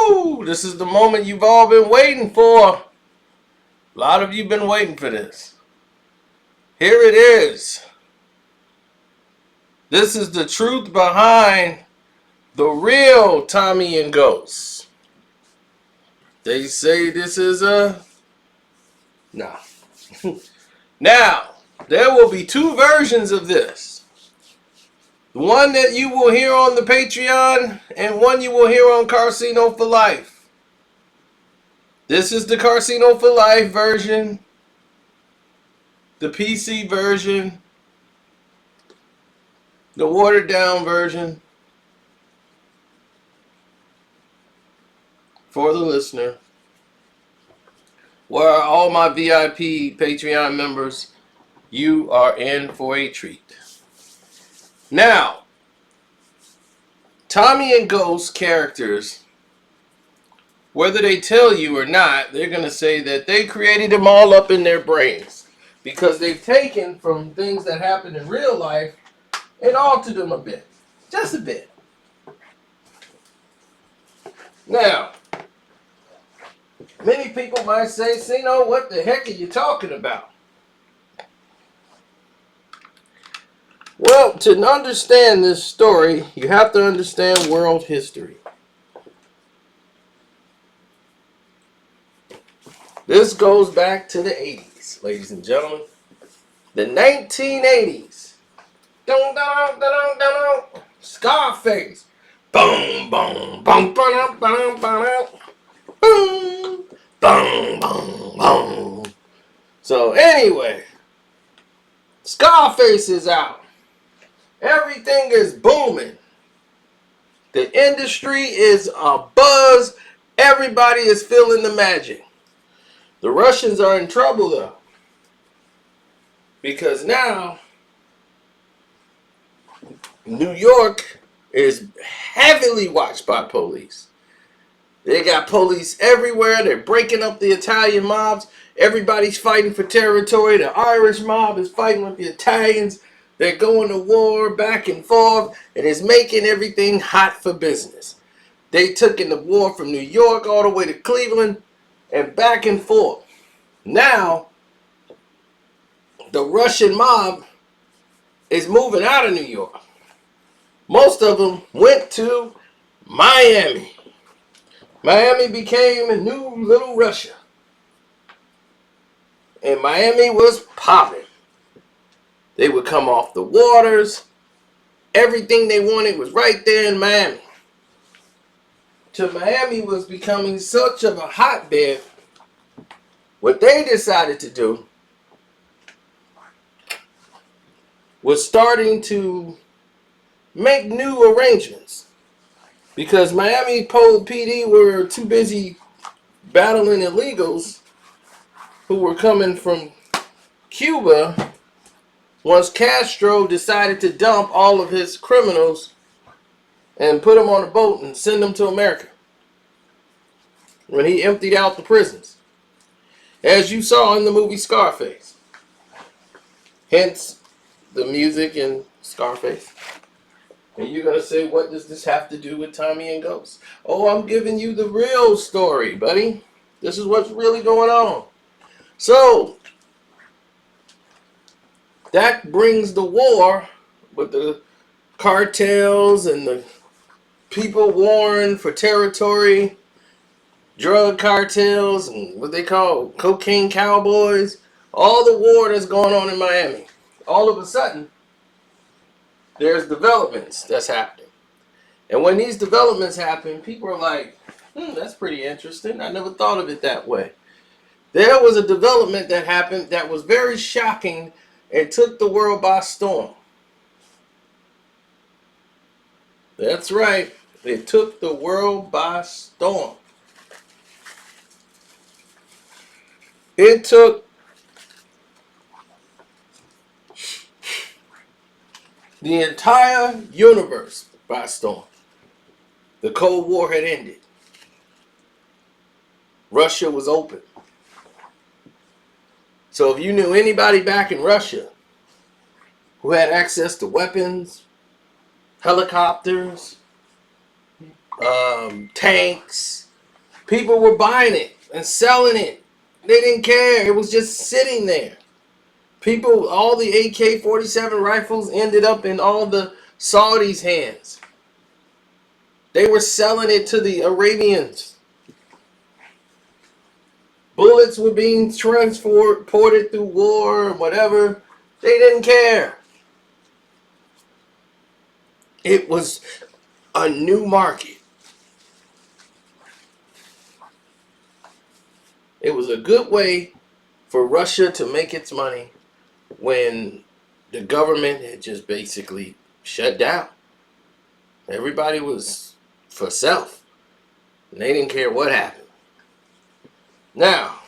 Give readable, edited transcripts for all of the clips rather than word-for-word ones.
Woo! This is the moment you've all been waiting for. A lot of you been waiting for this. Here it is. This is the truth behind the real Tommy and Ghost. They say this is a... Nah. Now, there will be two versions of this. The one that you will hear on the Patreon and one you will hear on Carcino for Life. This is the Carcino for Life version. The PC version. The watered down version. For the listener. Where all my VIP Patreon members, you are in for a treat. Now, Tommy and Ghost characters, whether they tell you or not, they're going to say that they created them all up in their brains. Because they've taken from things that happen in real life and altered them a bit. Just a bit. Now, many people might say, Sino, what the heck are you talking about? Well, to understand this story, you have to understand world history. This goes back to the 80s, ladies and gentlemen. The 1980s. Scarface. Boom, boom, boom, boom, boom, boom, boom, boom, boom, boom. So anyway, Scarface is out. Everything is booming. The industry is a buzz. Everybody is feeling the magic. The Russians are in trouble though. Because now, New York is heavily watched by police. They got police everywhere. They're breaking up the Italian mobs. Everybody's fighting for territory. The Irish mob is fighting with the Italians. They're going to war back and forth, and it's making everything hot for business. They took in the war from New York all the way to Cleveland and back and forth. Now, the Russian mob is moving out of New York. Most of them went to Miami. Miami became a new little Russia. And Miami was popping. They would come off the waters. Everything they wanted was right there in Miami. Till Miami was becoming such of a hotbed, what they decided to do was starting to make new arrangements. Because Miami PD were too busy battling illegals who were coming from Cuba once Castro decided to dump all of his criminals and put them on a boat and send them to America. When he emptied out the prisons. As you saw in the movie Scarface. Hence the music in Scarface. And you're going to say, what does this have to do with Tommy and Ghost? Oh, I'm giving you the real story, buddy. This is what's really going on. So, that brings the war with the cartels and the people warring for territory, drug cartels, and what they call cocaine cowboys. All the war that's going on in Miami. All of a sudden, there's developments that's happening. And when these developments happen, people are like, that's pretty interesting. I never thought of it that way. There was a development that happened that was very shocking and took the world by storm. That's right. It took the world by storm. It took the entire universe by storm. The Cold War had ended. Russia was open. So if you knew anybody back in Russia who had access to weapons, helicopters, tanks, People were buying it and selling it. They didn't care. It was just sitting there. People, all the AK-47 rifles ended up in all the Saudis' hands. They were selling it to the Arabians. Bullets were being transported through war or whatever. They didn't care. It was a new market. It was a good way for Russia to make its money when the government had just basically shut down. Everybody was for self, and they didn't care what happened. Now,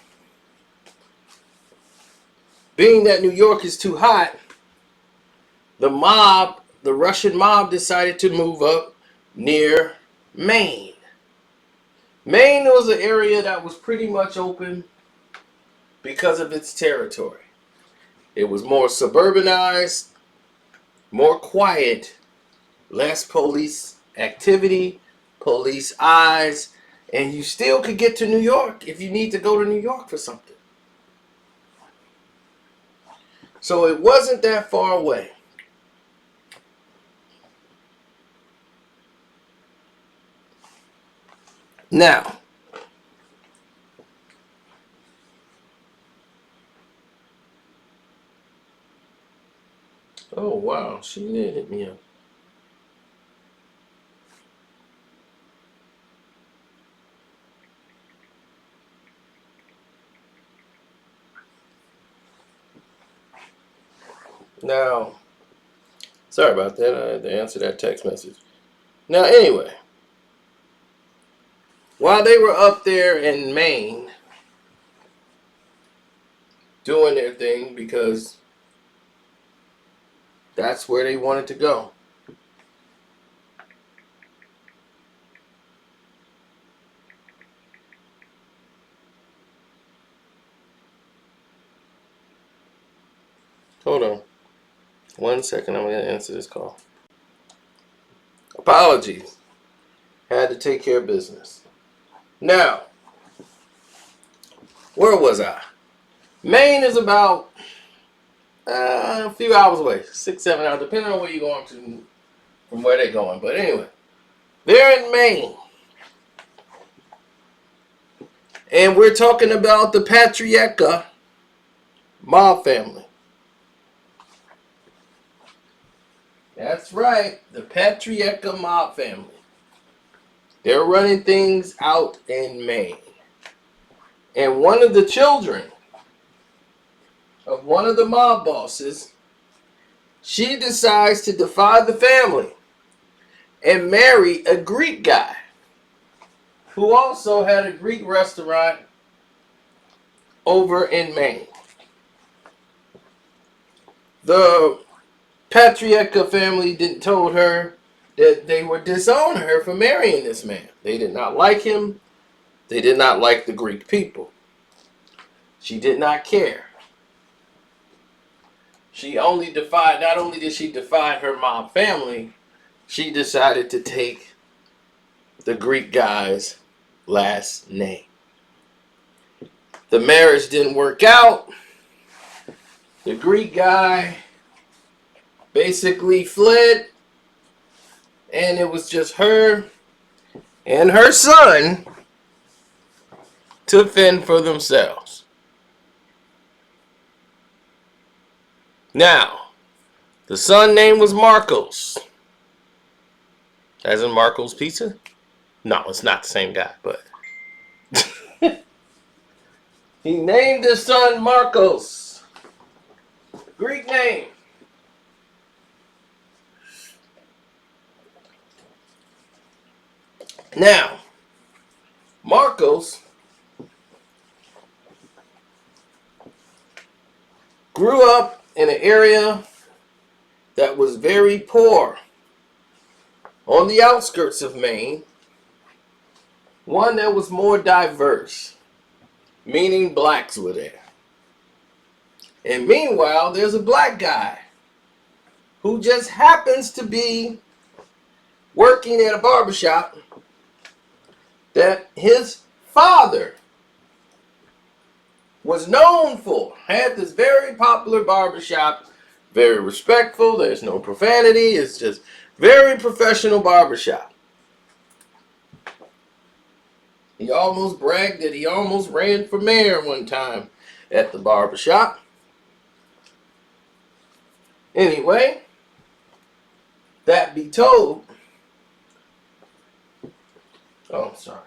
being that New York is too hot, the Russian mob decided to move up near Maine. Maine was an area that was pretty much open because of its territory. It was more suburbanized, more quiet, less police activity, police eyes, and you still could get to New York if you need to go to New York for something. So it wasn't that far away. Now, oh wow, she did hit me up. Now, sorry about that. I had to answer that text message. Now, anyway, while they were up there in Maine doing their thing because that's where they wanted to go. Hold on. 1 second, I'm going to answer this call. Apologies. Had to take care of business. Now, where was I? Maine is about a few hours away. 6, 7 hours, depending on where you're going to, from where they're going. But anyway, they're in Maine. And we're talking about the patriarcha mob family. That's right, the patriarcha mob family. They're running things out in Maine. And one of the children of one of the mob bosses, she decides to defy the family and marry a Greek guy who also had a Greek restaurant over in Maine. The patriarcha family told her that they would disown her for marrying this man. They did not like him. They did not like the Greek people. She did not care. She only defied, not only did she defy her mob family, she decided to take the Greek guy's last name. The marriage didn't work out. The Greek guy basically fled, and it was just her and her son to fend for themselves. Now, the son's name was Marcos. As in Marco's Pizza? No, it's not the same guy, but he named his son Marcos. Greek name. Now, Marcos grew up in an area that was very poor on the outskirts of Maine, one that was more diverse, meaning blacks were there. And meanwhile, there's a black guy who just happens to be working at a barbershop that his father was known for, had this very popular barbershop, very respectful, there's no profanity, it's just very professional barbershop. He almost bragged that he almost ran for mayor one time at the barbershop. Anyway, that be told, oh, sorry.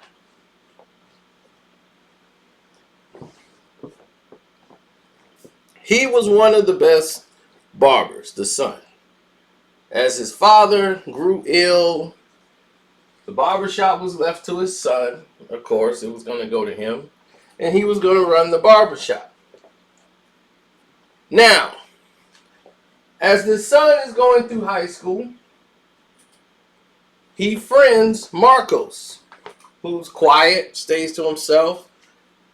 He was one of the best barbers, the son. As his father grew ill, the barbershop was left to his son. Of course, it was going to go to him. And he was going to run the barbershop. Now, as the son is going through high school, he friends Marcos, who's quiet, stays to himself,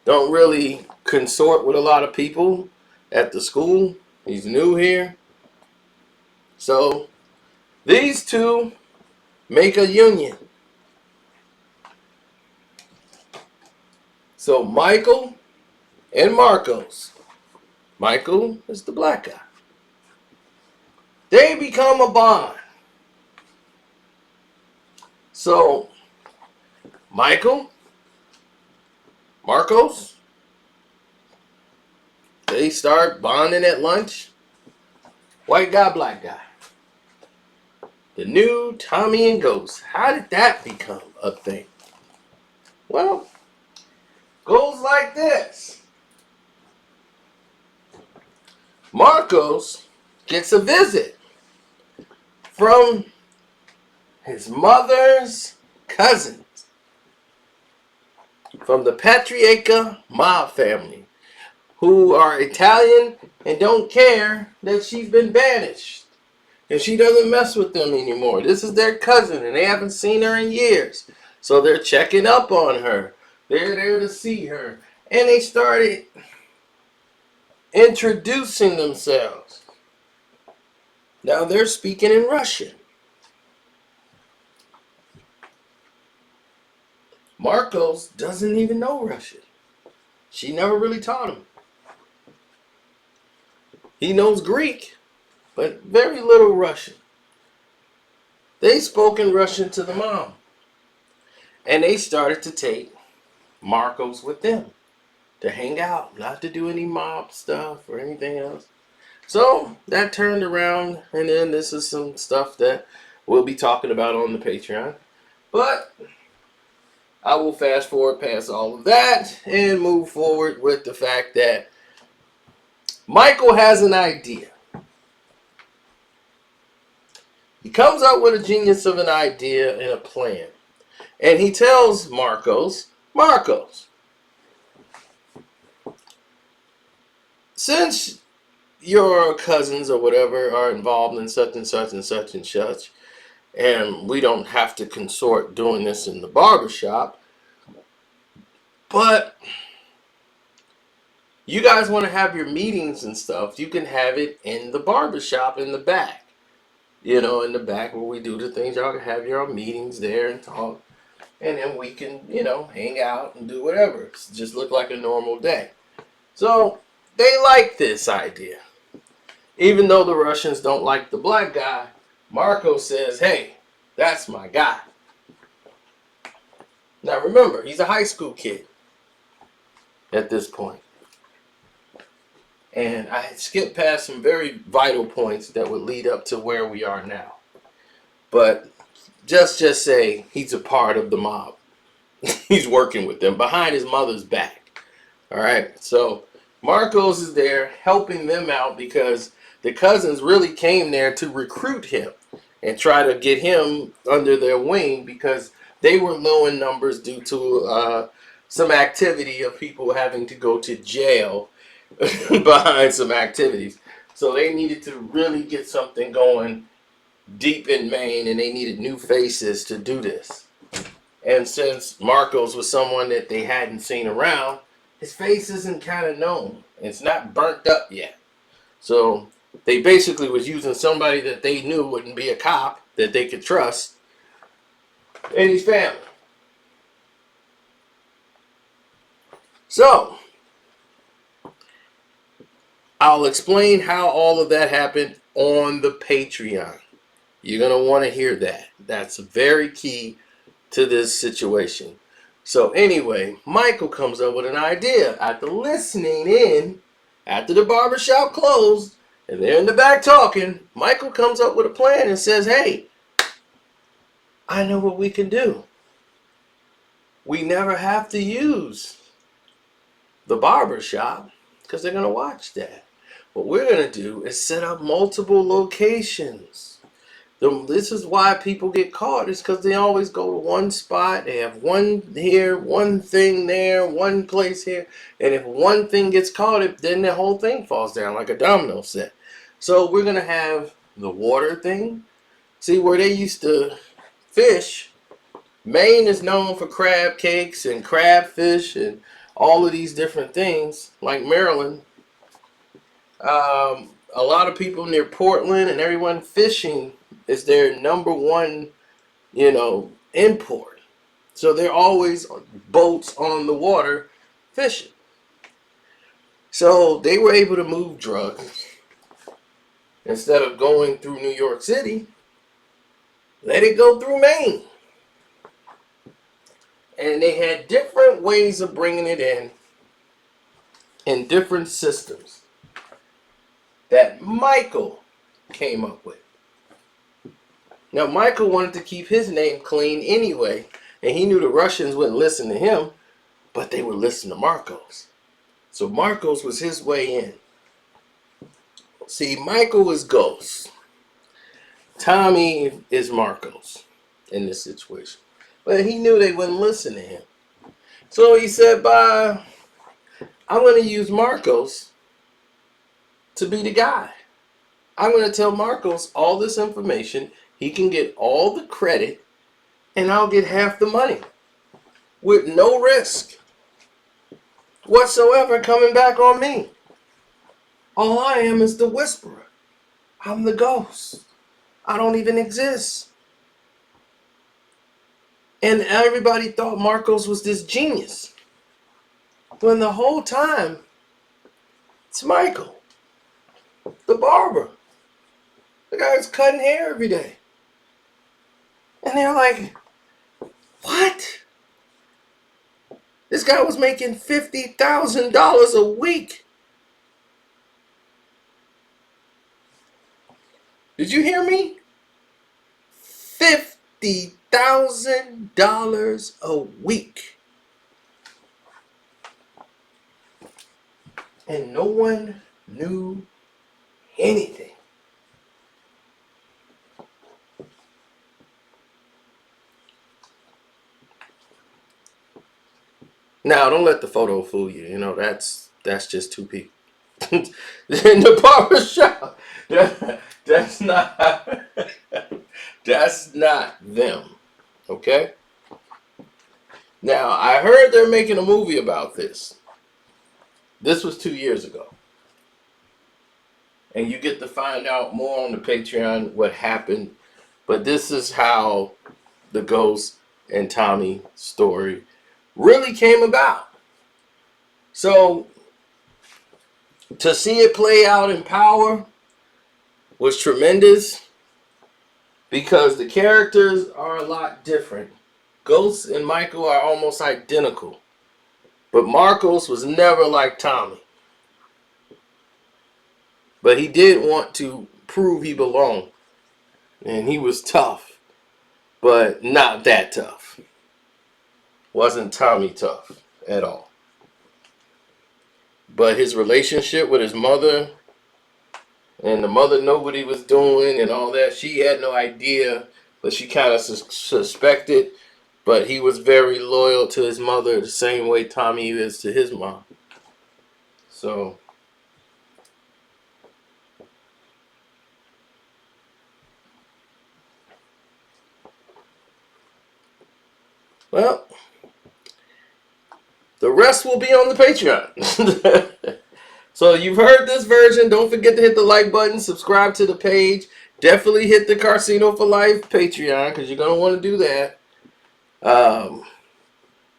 don't really consort with a lot of people at the school. He's new here. So these two make a union. So Michael and Marcos. Michael is the black guy. They become a bond. So Michael, Marcos, they start bonding at lunch. White guy, black guy. The new Tommy and Ghost. How did that become a thing? Well, goes like this. Marcos gets a visit from his mother's cousins from the patriarcha mob family, who are Italian and don't care that she's been banished and she doesn't mess with them anymore. This is their cousin and they haven't seen her in years, so they're checking up on her. They're there to see her, and they started introducing themselves. Now they're speaking in Russian. Marcos doesn't even know Russian. She never really taught him. He knows Greek, but very little Russian. They spoke in Russian to the mom. And they started to take Marcos with them to hang out, not to do any mob stuff or anything else. So that turned around, and then this is some stuff that we'll be talking about on the Patreon. But I will fast forward past all of that and move forward with the fact that Michael has an idea. He comes up with a genius of an idea and a plan. And he tells Marcos, since your cousins or whatever are involved in such and such and such and such, and we don't have to consort doing this in the barbershop, but you guys want to have your meetings and stuff, you can have it in the barbershop in the back. You know, in the back where we do the things, y'all can have your own meetings there and talk. And then we can, you know, hang out and do whatever. Just look like a normal day. So they like this idea. Even though the Russians don't like the black guy, Marco says, hey, that's my guy. Now remember, he's a high school kid at this point. And I had skipped past some very vital points that would lead up to where we are now. But just say he's a part of the mob. He's working with them behind his mother's back. All right. So Marcos is there helping them out because the cousins really came there to recruit him and try to get him under their wing because they were low in numbers due to some activity of people having to go to jail behind some activities. So they needed to really get something going deep in Maine, and they needed new faces to do this. And since Marcos was someone that they hadn't seen around, his face isn't kind of known. It's not burnt up yet. So they basically was using somebody that they knew wouldn't be a cop, that they could trust, and his family. So, I'll explain how all of that happened on the Patreon. You're going to want to hear that. That's very key to this situation. So anyway, Michael comes up with an idea after listening in, after the barbershop closed, and they're in the back talking. Michael comes up with a plan and says, hey, I know what we can do. We never have to use the barbershop because they're going to watch that. What we're going to do is set up multiple locations. This is why people get caught. It's because they always go to one spot. They have one here, one thing there, one place here. And if one thing gets caught, then the whole thing falls down like a domino set. So we're going to have the water thing. See, where they used to fish, Maine is known for crab cakes and crabfish and all of these different things, like Maryland. A lot of people near Portland and everyone fishing is their number one, import. So they're always boats on the water fishing. So they were able to move drugs. Instead of going through New York City, let it go through Maine. And they had different ways of bringing it in different systems that Michael came up with. Now, Michael wanted to keep his name clean anyway, and he knew the Russians wouldn't listen to him, but they would listen to Marcos. So Marcos was his way in. See, Michael is Ghost. Tommy is Marcos in this situation. But he knew they wouldn't listen to him. So he said, I'm going to use Marcos to be the guy. I'm going to tell Marcos all this information. He can get all the credit, and I'll get half the money with no risk whatsoever coming back on me. All I am is the whisperer. I'm the ghost. I don't even exist. And everybody thought Marcos was this genius, when the whole time it's Michael, the barber. The guy was cutting hair every day. And they're like, what? This guy was making $50,000 a week. Did you hear me? $50,000 a week. And no one knew anything. Now, don't let the photo fool you. That's just two people in the barber shop. That's not that's not them. Okay? Now, I heard they're making a movie about this. This was 2 years ago. And you get to find out more on the Patreon what happened. But this is how the Ghost and Tommy story really came about. So, to see it play out in Power was tremendous, because the characters are a lot different. Ghost and Michael are almost identical, but Marcos was never like Tommy. But he did want to prove he belonged, and he was tough, but not that tough. Wasn't Tommy tough at all. But his relationship with his mother, and the mother knew what he was doing and all that. She had no idea, but she kind of suspected. But he was very loyal to his mother the same way Tommy is to his mom. So, well, the rest will be on the Patreon. So you've heard this version. Don't forget to hit the like button, subscribe to the page. Definitely hit the Carcino for Life Patreon, because you're going to want to do that.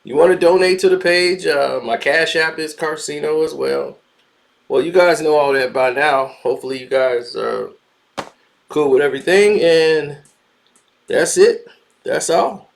You You want to donate to the page? My Cash App is Carcino as well. Well, you guys know all that by now. Hopefully, you guys are cool with everything, and that's it. That's all.